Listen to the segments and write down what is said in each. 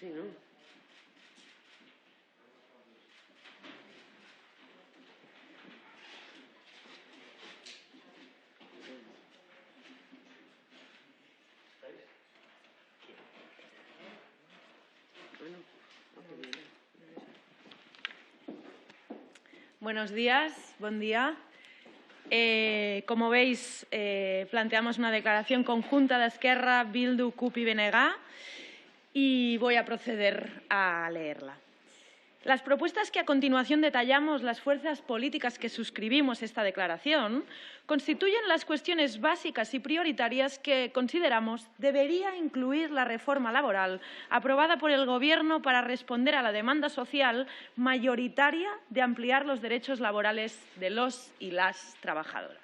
Sí, ¿no? Buenos días, buen día. Como veis, planteamos una declaración conjunta de Esquerra, Bildu, CUP y BNG y voy a proceder a leerla. Las propuestas que a continuación detallamos las fuerzas políticas que suscribimos esta declaración constituyen las cuestiones básicas y prioritarias que consideramos debería incluir la reforma laboral aprobada por el Gobierno para responder a la demanda social mayoritaria de ampliar los derechos laborales de los y las trabajadoras.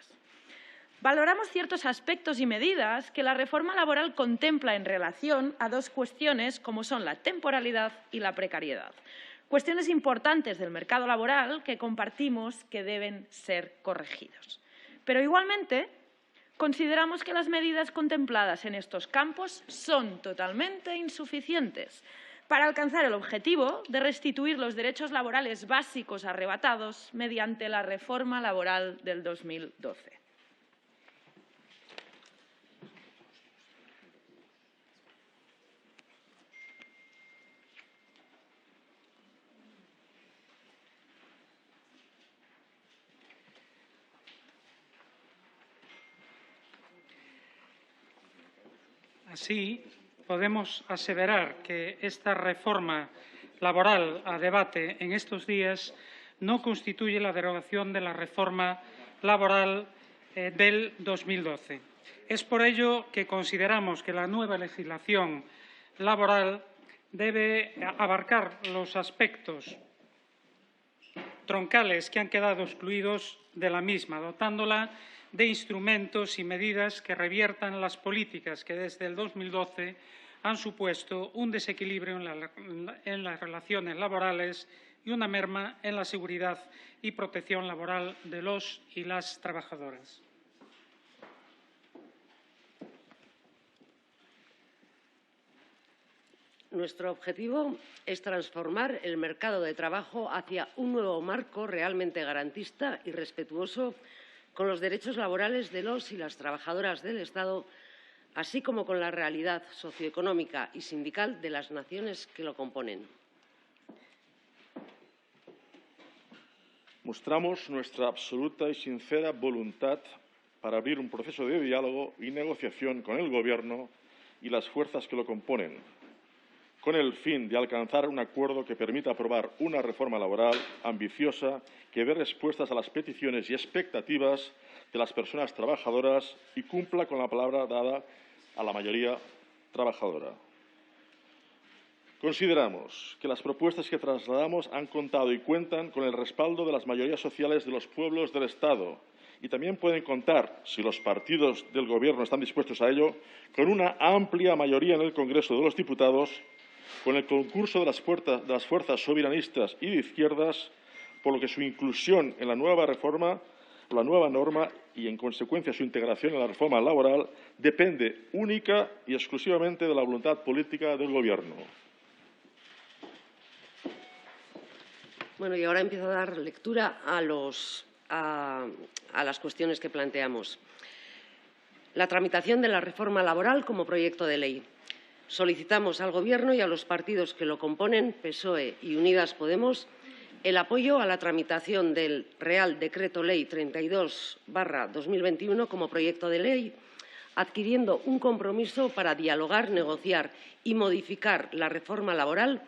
Valoramos ciertos aspectos y medidas que la reforma laboral contempla en relación a dos cuestiones como son la temporalidad y la precariedad. Cuestiones importantes del mercado laboral que compartimos que deben ser corregidos. Pero igualmente consideramos que las medidas contempladas en estos campos son totalmente insuficientes para alcanzar el objetivo de restituir los derechos laborales básicos arrebatados mediante la reforma laboral del 2012. Así, podemos aseverar que esta reforma laboral a debate en estos días no constituye la derogación de la reforma laboral del 2012. Es por ello que consideramos que la nueva legislación laboral debe abarcar los aspectos troncales que han quedado excluidos de la misma, dotándola de instrumentos y medidas que reviertan las políticas que desde el 2012 han supuesto un desequilibrio en las relaciones laborales y una merma en la seguridad y protección laboral de los y las trabajadoras. Nuestro objetivo es transformar el mercado de trabajo hacia un nuevo marco realmente garantista y respetuoso con los derechos laborales de los y las trabajadoras del Estado, así como con la realidad socioeconómica y sindical de las naciones que lo componen. Mostramos nuestra absoluta y sincera voluntad para abrir un proceso de diálogo y negociación con el Gobierno y las fuerzas que lo componen, con el fin de alcanzar un acuerdo que permita aprobar una reforma laboral ambiciosa que dé respuestas a las peticiones y expectativas de las personas trabajadoras y cumpla con la palabra dada a la mayoría trabajadora. Consideramos que las propuestas que trasladamos han contado y cuentan con el respaldo de las mayorías sociales de los pueblos del Estado y también pueden contar, si los partidos del Gobierno están dispuestos a ello, con una amplia mayoría en el Congreso de los Diputados, con el concurso de las fuerzas soberanistas y de izquierdas, por lo que su inclusión en la nueva norma y, en consecuencia, su integración en la reforma laboral depende única y exclusivamente de la voluntad política del Gobierno. Bueno, y ahora empiezo a dar lectura a las cuestiones que planteamos. La tramitación de la reforma laboral como proyecto de ley. Solicitamos al Gobierno y a los partidos que lo componen, PSOE y Unidas Podemos, el apoyo a la tramitación del Real Decreto Ley 32/2021 como proyecto de ley, adquiriendo un compromiso para dialogar, negociar y modificar la reforma laboral,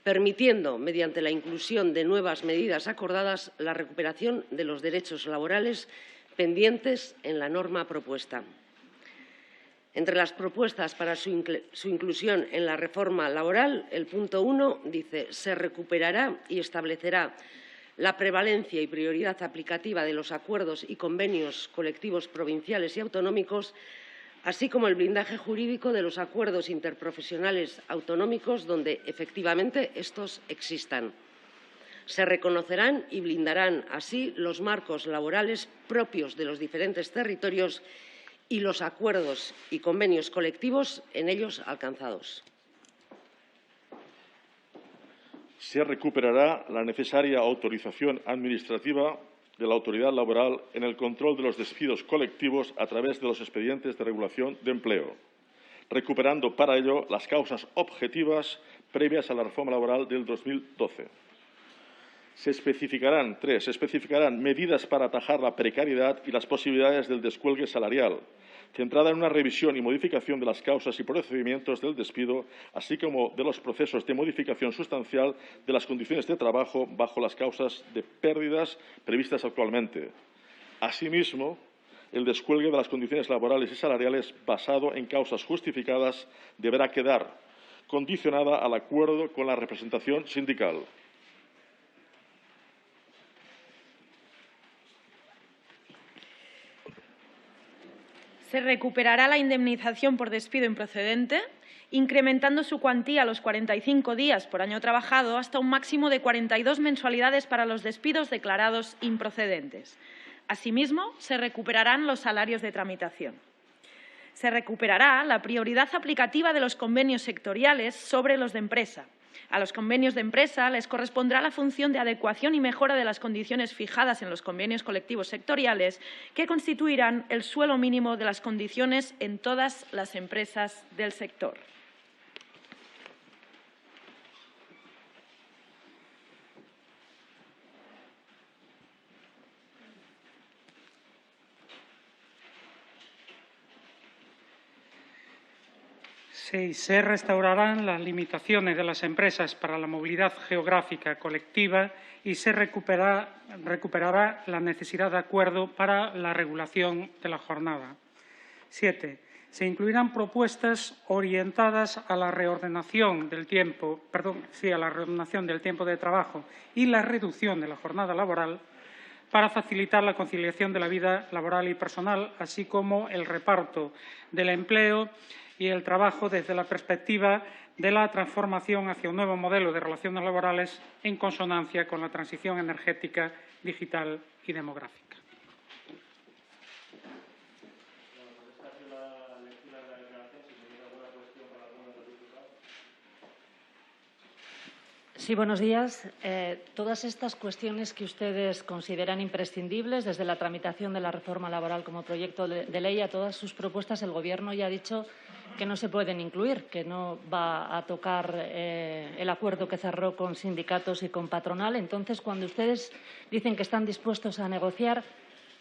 permitiendo, mediante la inclusión de nuevas medidas acordadas, la recuperación de los derechos laborales pendientes en la norma propuesta. Entre las propuestas para su inclusión en la reforma laboral, el punto 1 dice: se recuperará y establecerá la prevalencia y prioridad aplicativa de los acuerdos y convenios colectivos provinciales y autonómicos, así como el blindaje jurídico de los acuerdos interprofesionales autonómicos donde efectivamente estos existan. Se reconocerán y blindarán así los marcos laborales propios de los diferentes territorios y los acuerdos y convenios colectivos en ellos alcanzados. Se recuperará la necesaria autorización administrativa de la autoridad laboral en el control de los despidos colectivos a través de los expedientes de regulación de empleo, recuperando para ello las causas objetivas previas a la reforma laboral del 2012. Se especificarán medidas para atajar la precariedad y las posibilidades del descuelgue salarial, centrada en una revisión y modificación de las causas y procedimientos del despido, así como de los procesos de modificación sustancial de las condiciones de trabajo bajo las causas de pérdidas previstas actualmente. Asimismo, el descuelgue de las condiciones laborales y salariales basado en causas justificadas deberá quedar condicionada al acuerdo con la representación sindical. Se recuperará la indemnización por despido improcedente, incrementando su cuantía a los 45 días por año trabajado hasta un máximo de 42 mensualidades para los despidos declarados improcedentes. Asimismo, se recuperarán los salarios de tramitación. Se recuperará la prioridad aplicativa de los convenios sectoriales sobre los de empresa. A los convenios de empresa les correspondrá la función de adecuación y mejora de las condiciones fijadas en los convenios colectivos sectoriales, que constituirán el suelo mínimo de las condiciones en todas las empresas del sector. Se restaurarán las limitaciones de las empresas para la movilidad geográfica colectiva y se recuperará la necesidad de acuerdo para la regulación de la jornada. 7. Se incluirán propuestas orientadas a la reordenación del tiempo, de trabajo y la reducción de la jornada laboral para facilitar la conciliación de la vida laboral y personal, así como el reparto del empleo y el trabajo desde la perspectiva de la transformación hacia un nuevo modelo de relaciones laborales en consonancia con la transición energética, digital y demográfica. Sí, buenos días. Todas estas cuestiones que ustedes consideran imprescindibles, desde la tramitación de la reforma laboral como proyecto de ley a todas sus propuestas, el Gobierno ya ha dicho que no se pueden incluir, que no va a tocar el acuerdo que cerró con sindicatos y con patronal. Entonces, cuando ustedes dicen que están dispuestos a negociar,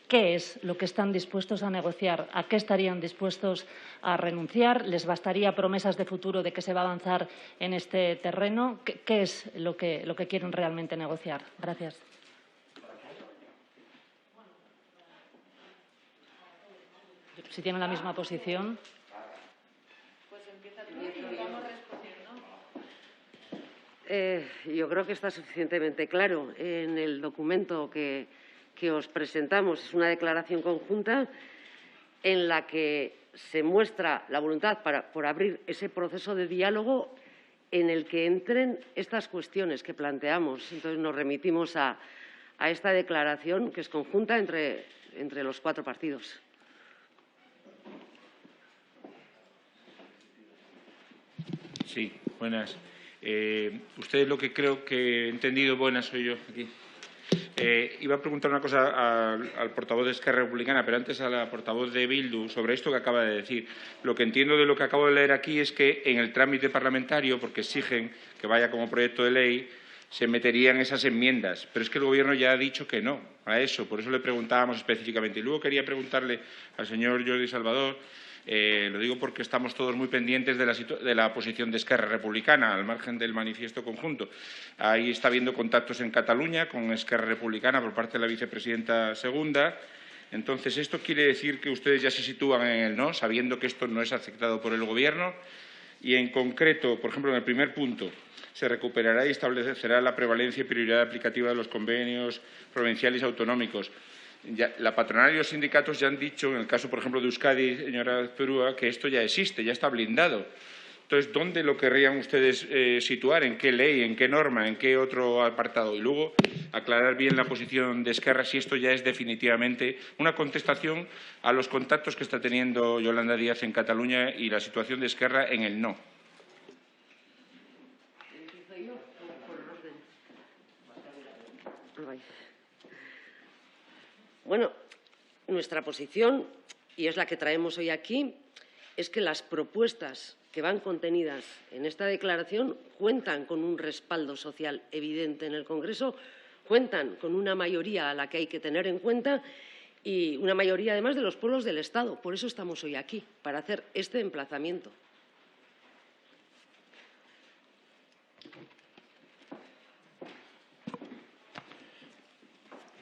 ¿qué es lo que están dispuestos a negociar? ¿A qué estarían dispuestos a renunciar? ¿Les bastaría promesas de futuro de que se va a avanzar en este terreno? ¿Qué es lo que quieren realmente negociar? Gracias. Si tienen la misma posición. Yo creo que está suficientemente claro. En el documento que os presentamos es una declaración conjunta en la que se muestra la voluntad por abrir ese proceso de diálogo en el que entren estas cuestiones que planteamos. Entonces, nos remitimos a esta declaración que es conjunta entre los 4 partidos. Sí, buenas. Usted lo que creo que he entendido, buenas soy yo aquí. Iba a preguntar una cosa al portavoz de Esquerra Republicana, pero antes a la portavoz de Bildu, sobre esto que acaba de decir. Lo que entiendo de lo que acabo de leer aquí es que en el trámite parlamentario, porque exigen que vaya como proyecto de ley, se meterían esas enmiendas. Pero es que el Gobierno ya ha dicho que no a eso, por eso le preguntábamos específicamente. Y luego quería preguntarle al señor Jordi Salvador. Lo digo porque estamos todos muy pendientes de la posición de Esquerra Republicana, al margen del manifiesto conjunto. Ahí está habiendo contactos en Cataluña con Esquerra Republicana por parte de la vicepresidenta segunda. Entonces, ¿esto quiere decir que ustedes ya se sitúan en el no, sabiendo que esto no es aceptado por el Gobierno? Y, en concreto, por ejemplo, en el primer punto, se recuperará y establecerá la prevalencia y prioridad aplicativa de los convenios provinciales y autonómicos. La patronal y los sindicatos ya han dicho, en el caso, por ejemplo, de Euskadi, señora Azpurúa, que esto ya existe, ya está blindado. Entonces, ¿dónde lo querrían ustedes situar? ¿En qué ley? ¿En qué norma? ¿En qué otro apartado? Y luego, aclarar bien la posición de Esquerra, si esto ya es definitivamente una contestación a los contactos que está teniendo Yolanda Díaz en Cataluña y la situación de Esquerra en el no. Ay. Bueno, nuestra posición, y es la que traemos hoy aquí, es que las propuestas que van contenidas en esta declaración cuentan con un respaldo social evidente en el Congreso, cuentan con una mayoría a la que hay que tener en cuenta y una mayoría, además, de los pueblos del Estado. Por eso estamos hoy aquí, para hacer este emplazamiento.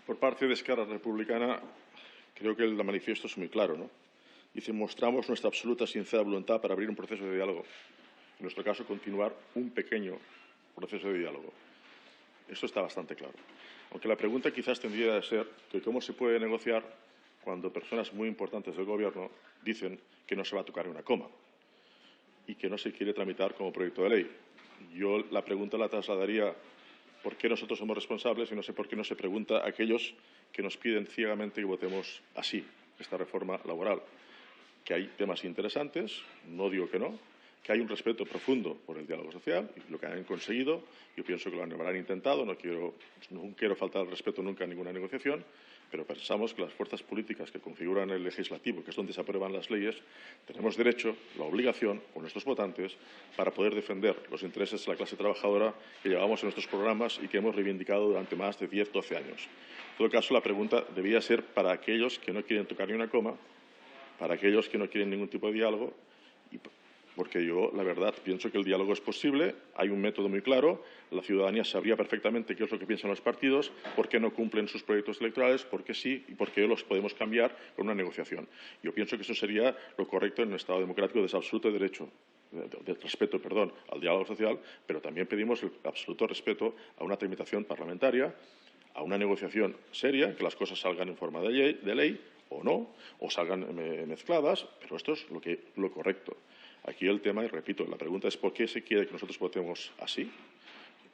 Por parte de Esquerra Republicana, creo que el manifiesto es muy claro, ¿no? Dice, mostramos nuestra absoluta sincera voluntad para abrir un proceso de diálogo. En nuestro caso, continuar un pequeño proceso de diálogo. Esto está bastante claro. Aunque la pregunta quizás tendría que ser que cómo se puede negociar cuando personas muy importantes del Gobierno dicen que no se va a tocar una coma y que no se quiere tramitar como proyecto de ley. Yo la pregunta la trasladaría por qué nosotros somos responsables y no sé por qué no se pregunta a aquellos que nos piden ciegamente que votemos así esta reforma laboral. Que hay temas interesantes, no digo que no, que hay un respeto profundo por el diálogo social y lo que han conseguido. Yo pienso que lo habrán intentado, no quiero faltar al respeto nunca a ninguna negociación, pero pensamos que las fuerzas políticas que configuran el legislativo, que es donde se aprueban las leyes, tenemos derecho, la obligación, con nuestros votantes, para poder defender los intereses de la clase trabajadora que llevamos en nuestros programas y que hemos reivindicado durante más de 10, 12 años. En todo caso, la pregunta debía ser para aquellos que no quieren tocar ni una coma, para aquellos que no quieren ningún tipo de diálogo, porque yo, la verdad, pienso que el diálogo es posible, hay un método muy claro, la ciudadanía sabría perfectamente qué es lo que piensan los partidos, por qué no cumplen sus proyectos electorales, por qué sí y por qué los podemos cambiar con una negociación. Yo pienso que eso sería lo correcto en un Estado democrático de absoluto derecho, de respeto, al diálogo social, pero también pedimos el absoluto respeto a una tramitación parlamentaria, a una negociación seria, que las cosas salgan en forma de ley o no, o salgan mezcladas, pero esto es lo correcto. Aquí el tema, y repito, la pregunta es por qué se quiere que nosotros votemos así,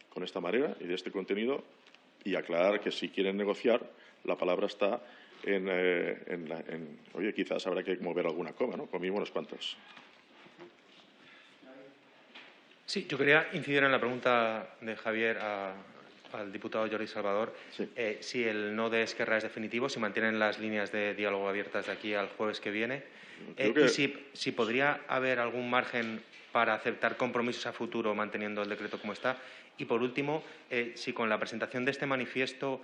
con esta manera y de este contenido, y aclarar que si quieren negociar, la palabra está oye, quizás habrá que mover alguna coma, ¿no? Comimos unas cuantas. Sí, yo quería incidir en la pregunta de Javier al diputado Jordi Salvador, sí. Si el no de Esquerra es definitivo, si mantienen las líneas de diálogo abiertas de aquí al jueves que viene, y si podría haber algún margen para aceptar compromisos a futuro manteniendo el decreto como está. Y, por último, si con la presentación de este manifiesto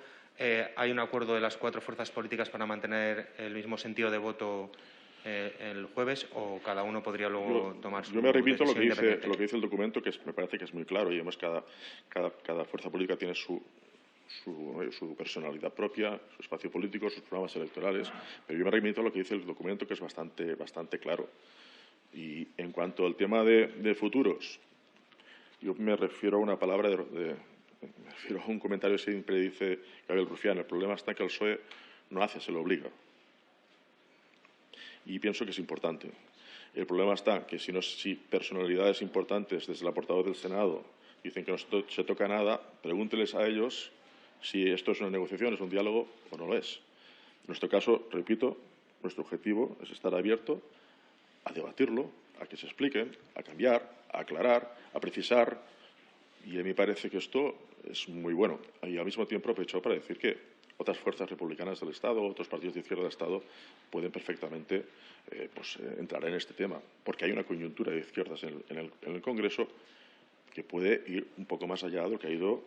hay un acuerdo de las 4 fuerzas políticas para mantener el mismo sentido de voto el jueves, o cada uno podría luego tomar su decisión. Yo me repito lo que dice el documento, que me parece que es muy claro, y además cada fuerza política tiene su personalidad propia, su espacio político, sus programas electorales, pero yo me remito a lo que dice el documento, que es bastante claro. Y en cuanto al tema de futuros, yo me refiero a una palabra, me refiero a un comentario que siempre dice Gabriel Rufián: el problema está que el PSOE no hace, se lo obliga. Y pienso que es importante. El problema está que si personalidades importantes, desde la portavoz del Senado, dicen que no se toca nada, pregúnteles a ellos si esto es una negociación, es un diálogo o no lo es. En nuestro caso, repito, nuestro objetivo es estar abierto a debatirlo, a que se expliquen, a cambiar, a aclarar, a precisar. Y a mí me parece que esto es muy bueno. Y al mismo tiempo aprovecho para decir que otras fuerzas republicanas del Estado, otros partidos de izquierda del Estado pueden perfectamente entrar en este tema, porque hay una coyuntura de izquierdas en el Congreso que puede ir un poco más allá de lo que ha ido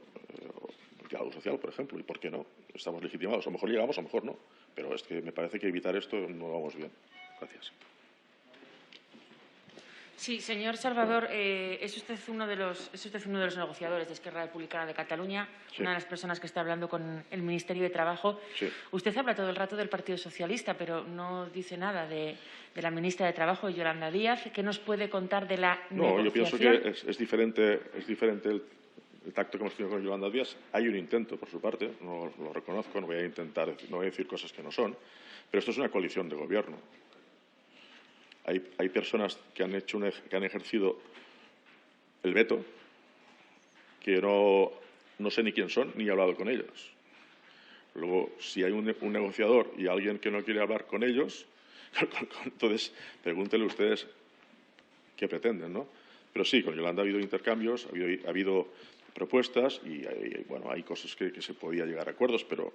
el diálogo social, por ejemplo, y por qué no. Estamos legitimados, a lo mejor llegamos, a lo mejor no, pero es que me parece que evitar esto no vamos bien. Gracias. Sí, señor Salvador, es usted uno de los negociadores de Esquerra Republicana de Cataluña, sí. Una de las personas que está hablando con el Ministerio de Trabajo. Sí. Usted habla todo el rato del Partido Socialista, pero no dice nada de la ministra de Trabajo, Yolanda Díaz. ¿Qué nos puede contar de la negociación? No, yo pienso que es diferente el tacto que hemos tenido con Yolanda Díaz. Hay un intento por su parte, no lo reconozco, no voy a decir cosas que no son, pero esto es una coalición de gobierno. Hay personas que han ejercido el veto, que no sé ni quién son, ni he hablado con ellos. Luego, si hay un negociador y alguien que no quiere hablar con ellos, entonces pregúntenle ustedes qué pretenden, ¿no? Pero sí, con Yolanda ha habido intercambios, ha habido propuestas y hay cosas que se podía llegar a acuerdos, pero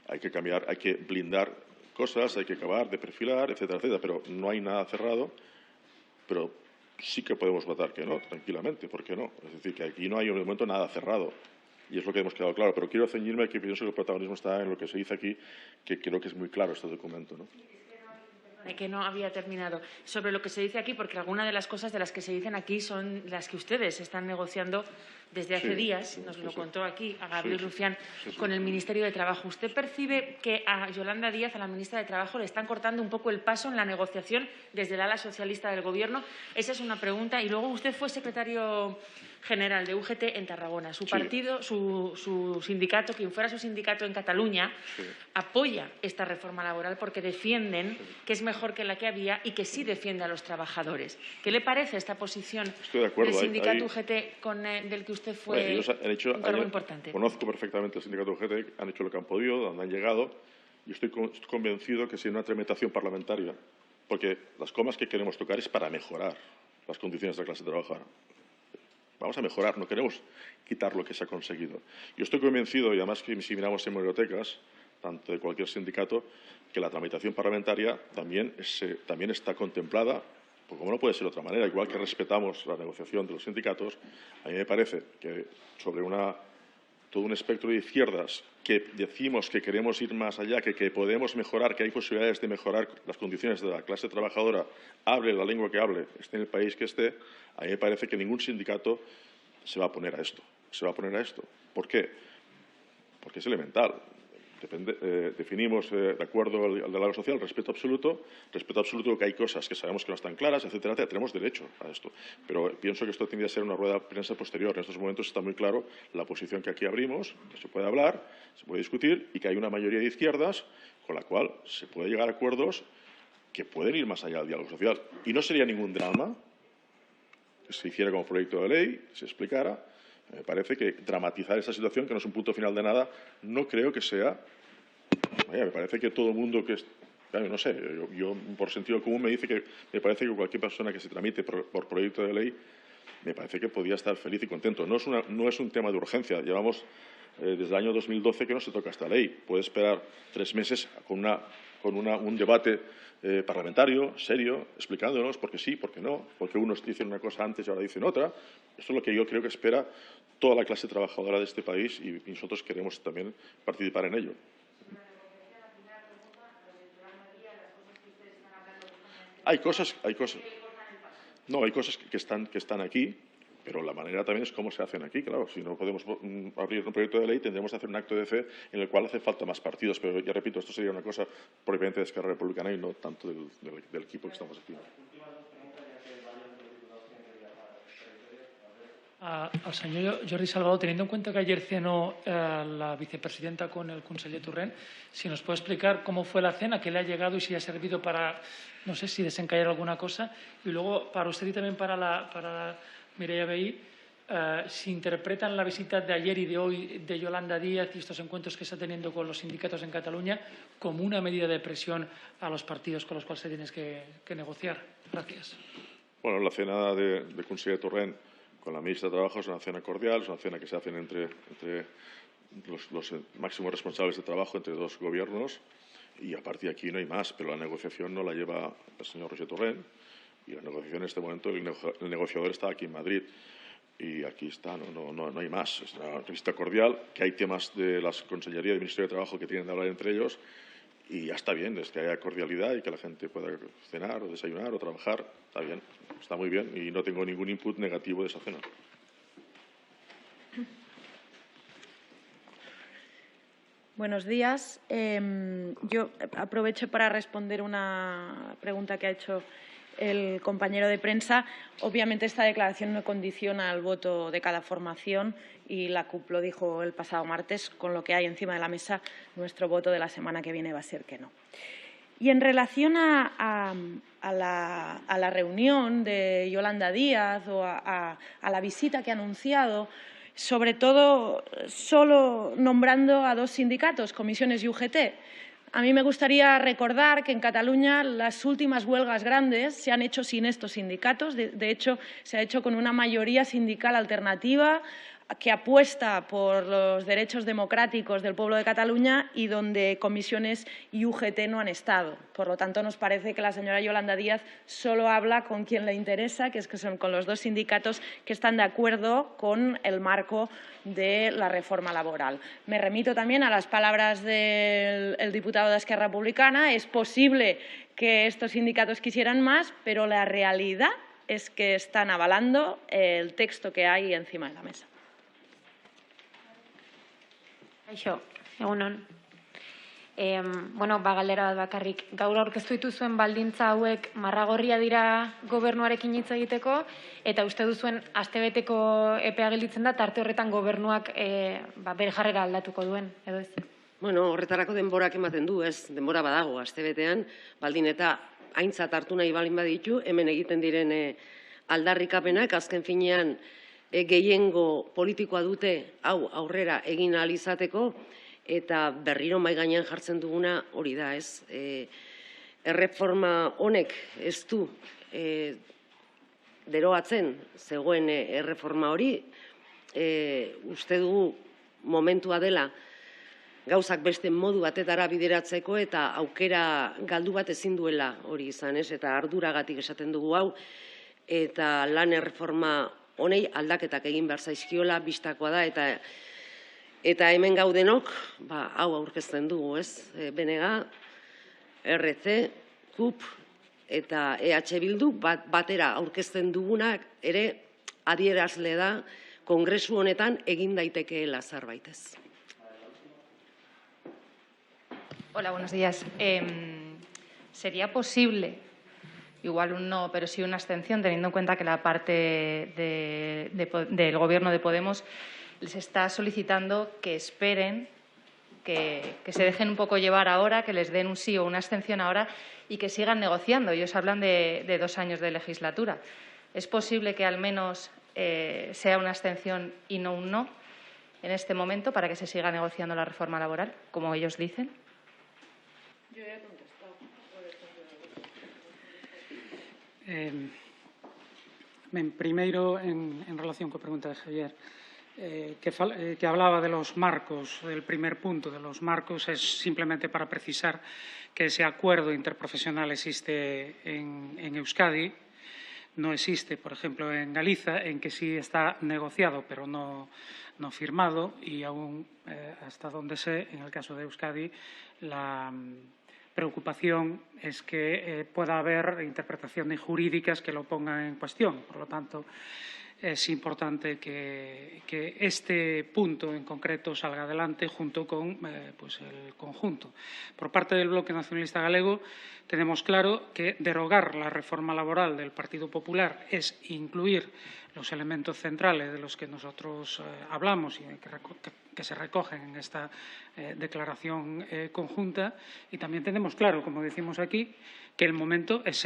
hay que cambiar, hay que blindar cosas, hay que acabar de perfilar, etcétera, etcétera. Pero no hay nada cerrado, pero sí que podemos votar que no, tranquilamente, ¿por qué no? Es decir, que aquí no hay de momento nada cerrado. Y es lo que hemos quedado claro. Pero quiero ceñirme que pienso que el protagonismo está en lo que se dice aquí, que creo que es muy claro este documento, ¿no? De que no había terminado. Sobre lo que se dice aquí, porque algunas de las cosas de las que se dicen aquí son las que ustedes están negociando desde hace días, nos lo contó aquí a Gabriel Rufián, con el Ministerio de Trabajo. ¿Usted percibe que a Yolanda Díaz, a la ministra de Trabajo, le están cortando un poco el paso en la negociación desde el ala socialista del Gobierno? Esa es una pregunta. Y luego usted fue secretario general de UGT en Tarragona. Su partido, su sindicato, quien fuera su sindicato en Cataluña, apoya esta reforma laboral porque defienden que es mejor que la que había y que sí defiende a los trabajadores. ¿Qué le parece esta posición del sindicato UGT del que usted fue un cargo importante? Conozco perfectamente el sindicato UGT, han hecho lo que han podido, donde han llegado, y estoy convencido que si una tramitación parlamentaria, porque las comas que queremos tocar es para mejorar las condiciones de la clase trabajadora. Vamos a mejorar, no queremos quitar lo que se ha conseguido. Yo estoy convencido, y además que si miramos en hemerotecas, tanto de cualquier sindicato, que la tramitación parlamentaria también está contemplada, porque como no puede ser de otra manera, igual que respetamos la negociación de los sindicatos, a mí me parece que sobre todo un espectro de izquierdas que decimos que queremos ir más allá, que podemos mejorar, que hay posibilidades de mejorar las condiciones de la clase trabajadora, hable la lengua que hable, esté en el país que esté, a mí me parece que ningún sindicato se va a poner a esto. ¿Por qué? Porque es elemental. Definimos, de acuerdo al diálogo social, respeto absoluto que hay cosas que sabemos que no están claras, etcétera, etcétera. Tenemos derecho a esto. Pero pienso que esto tendría que ser una rueda de prensa posterior. En estos momentos está muy claro la posición que aquí abrimos, que se puede hablar, se puede discutir y que hay una mayoría de izquierdas con la cual se puede llegar a acuerdos que pueden ir más allá del diálogo social. Y no sería ningún drama que se hiciera como proyecto de ley, que se explicara. Me parece que dramatizar esta situación, que no es un punto final de nada, no creo que sea... me parece que todo el mundo que... no sé, yo por sentido común me parece que cualquier persona que se tramite por proyecto de ley, me parece que podría estar feliz y contento. No es un tema de urgencia. Llevamos desde el año 2012 que no se toca esta ley. Puede esperar 3 meses con un debate parlamentario, serio, explicándonos por qué sí, por qué no, porque unos dicen una cosa antes y ahora dicen otra. Esto es lo que yo creo que espera toda la clase trabajadora de este país y nosotros queremos también participar en ello. Hay cosas que están aquí, pero la manera también es cómo se hacen aquí, claro. Si no podemos abrir un proyecto de ley, tendremos que hacer un acto de fe en el cual hace falta más partidos. Pero ya repito, esto sería una cosa propiamente de Esquerra Republicana y no tanto del equipo que estamos aquí. Al senyor Jordi Salvador, teniendo en cuenta que ayer cenó la vicepresidenta con el conseller Torrent, si nos puede explicar cómo fue la cena, qué le ha llegado y si ha servido para, no sé, si desencallar alguna cosa. Y luego, para usted y también para Mireia Vehí, si interpretan la visita de ayer y de hoy de Yolanda Díaz y estos encuentros que está teniendo con los sindicatos en Cataluña como una medida de presión a los partidos con los cuales se tiene que negociar. Gracias. Bueno, la cena de conseller Torrent con la ministra de Trabajo es una cena cordial, es una cena que se hace entre los máximos responsables de trabajo entre dos gobiernos y a partir de aquí no hay más, pero la negociación no la lleva el señor Roger Torrent y la negociación en este momento, el negociador está aquí en Madrid y aquí está, no hay más. Es una visita cordial, que hay temas de la Consellería y del Ministerio de Trabajo que tienen que hablar entre ellos y ya está bien, es que haya cordialidad y que la gente pueda cenar o desayunar o trabajar, está bien, está muy bien y no tengo ningún input negativo de esa cena. Buenos días. Yo aprovecho para responder una pregunta que ha hecho el compañero de prensa. Obviamente esta declaración no condiciona al voto de cada formación y la CUP lo dijo el pasado martes, con lo que hay encima de la mesa, nuestro voto de la semana que viene va a ser que no. Y en relación a la reunión de Yolanda Díaz o a la visita que ha anunciado, sobre todo solo nombrando a 2 sindicatos, Comisiones y UGT. A mí me gustaría recordar que en Cataluña las últimas huelgas grandes se han hecho sin estos sindicatos. De hecho, se ha hecho con una mayoría sindical alternativa que apuesta por los derechos democráticos del pueblo de Cataluña y donde comisiones y UGT no han estado. Por lo tanto, nos parece que la señora Yolanda Díaz solo habla con quien le interesa, que son con los dos sindicatos que están de acuerdo con el marco de la reforma laboral. Me remito también a las palabras del diputado de Esquerra Republicana. Es posible que estos sindicatos quisieran más, pero la realidad es que están avalando el texto que hay encima de la mesa. Kaixo, egunon. Galdera bat bakarrik. Gaur aurkeztu dituzuen baldintza hauek marragorria dira gobernuarekin hitz egiteko, eta uste duzuen astebeteko epea gelditzen da, tarte horretan gobernuak bere jarrera aldatuko duen, edo ez? Bueno, horretarako denborak ematen du, ez? Denbora badago, astebetean, baldin eta aintzat hartu nahi balin baditu, hemen egiten diren aldarrikapenak, azken finean gehiengo politikoa dute hau aurrera egin ahal izateko, eta berriro mahai gainean jartzen duguna hori da, ez? Erreforma honek ez du derogatzen zegoen erreforma hori, uste dugu momentua dela gauzak beste modu batetara bideratzeko eta aukera galdu bat ezin duela hori izan, ez? Eta arduragatik esaten dugu hau, eta lan erreforma honei aldaketak egin behar zaizkiola bistakoa da, eta hemen gaudenok hau aurkezten dugu, ez? BNG, RC, CUP eta EH Bildu batera aurkezten dugunak ere adierazle da kongresu honetan egin daitekeela zerbait, ez. Hola, buenos días. ¿Sería posible, igual un no, pero sí una abstención, teniendo en cuenta que la parte del Gobierno de Podemos les está solicitando que esperen, que se dejen un poco llevar ahora, que les den un sí o una abstención ahora y que sigan negociando? Ellos hablan de 2 años de legislatura. ¿Es posible que al menos sea una abstención y no un no en este momento para que se siga negociando la reforma laboral, como ellos dicen? Primeiro, en relación coa pregunta de Javier, que hablaba de los marcos, del primer punto de los marcos, es simplemente para precisar que ese acuerdo interprofesional existe en Euskadi, no existe, por ejemplo, en Galicia, en que sí está negociado, pero no firmado, y aún, hasta donde sé, en el caso de Euskadi, la preocupación es que pueda haber interpretaciones jurídicas que lo pongan en cuestión. Por lo tanto, es importante que este punto en concreto salga adelante junto con el conjunto. Por parte del Bloque Nacionalista Galego tenemos claro que derogar la reforma laboral del Partido Popular es incluir los elementos centrales de los que nosotros hablamos y que se recogen en esta declaración conjunta, y también tenemos claro, como decimos aquí, que el momento es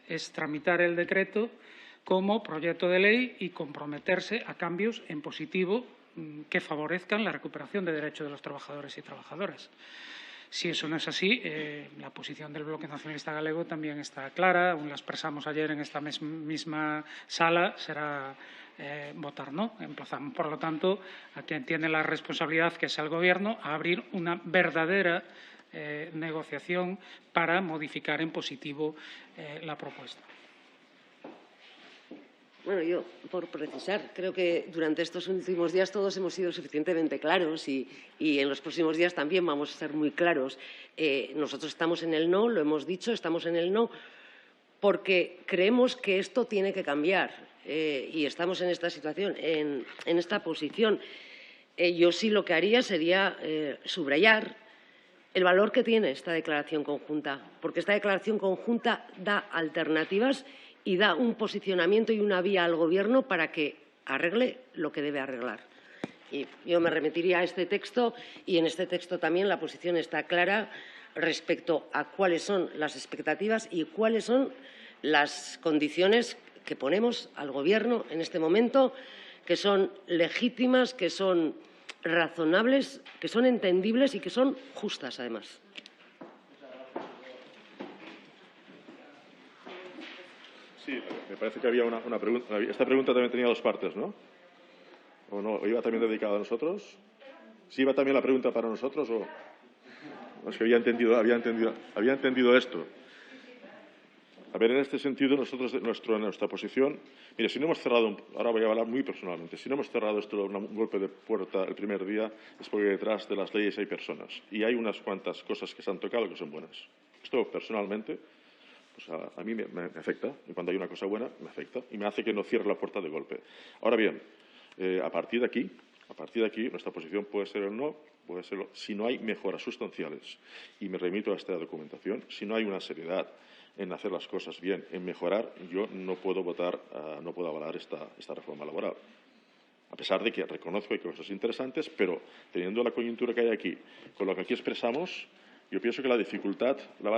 es tramitar el decreto como proyecto de ley y comprometerse a cambios en positivo que favorezcan la recuperación de derechos de los trabajadores y trabajadoras. Si eso no es así, la posición del Bloque Nacionalista Galego también está clara, aún la expresamos ayer en esta misma sala, será votar no. Emplazamos, por lo tanto, a quien tiene la responsabilidad, que es el Gobierno, a abrir una verdadera negociación para modificar en positivo la propuesta. Bueno, yo, por precisar, creo que durante estos últimos días todos hemos sido suficientemente claros y en los próximos días también vamos a ser muy claros. Nosotros estamos en el no, lo hemos dicho, estamos en el no porque creemos que esto tiene que cambiar y estamos en esta situación, en esta posición. Yo sí lo que haría sería subrayar el valor que tiene esta declaración conjunta, porque esta declaración conjunta da alternativas y da un posicionamiento y una vía al Gobierno para que arregle lo que debe arreglar. Y yo me remitiría a este texto, y en este texto también la posición está clara respecto a cuáles son las expectativas y cuáles son las condiciones que ponemos al Gobierno en este momento, que son legítimas, que son razonables, que son entendibles y que son justas, además. Sí, me parece que había una pregunta. Esta pregunta también tenía 2 partes, ¿no? ¿O no? ¿O iba también dedicado a nosotros? ¿Sí iba también la pregunta para nosotros o...? Es que había entendido esto. A ver, en este sentido, nosotros, nuestra posición... Mire, si no hemos cerrado... Ahora voy a hablar muy personalmente. Si no hemos cerrado esto un golpe de puerta el primer día, es porque detrás de las leyes hay personas. Y hay unas cuantas cosas que se han tocado que son buenas. Esto, personalmente, pues a mí me afecta. Y cuando hay una cosa buena, me afecta. Y me hace que no cierre la puerta de golpe. Ahora bien, a partir de aquí, nuestra posición puede ser el no, puede serlo, si no hay mejoras sustanciales. Y me remito a esta documentación. Si no hay una seriedad en hacer las cosas bien, en mejorar, yo no puedo avalar esta reforma laboral. A pesar de que reconozco que hay cosas interesantes, pero teniendo la coyuntura que hay aquí, con lo que aquí expresamos, yo pienso que la dificultad la va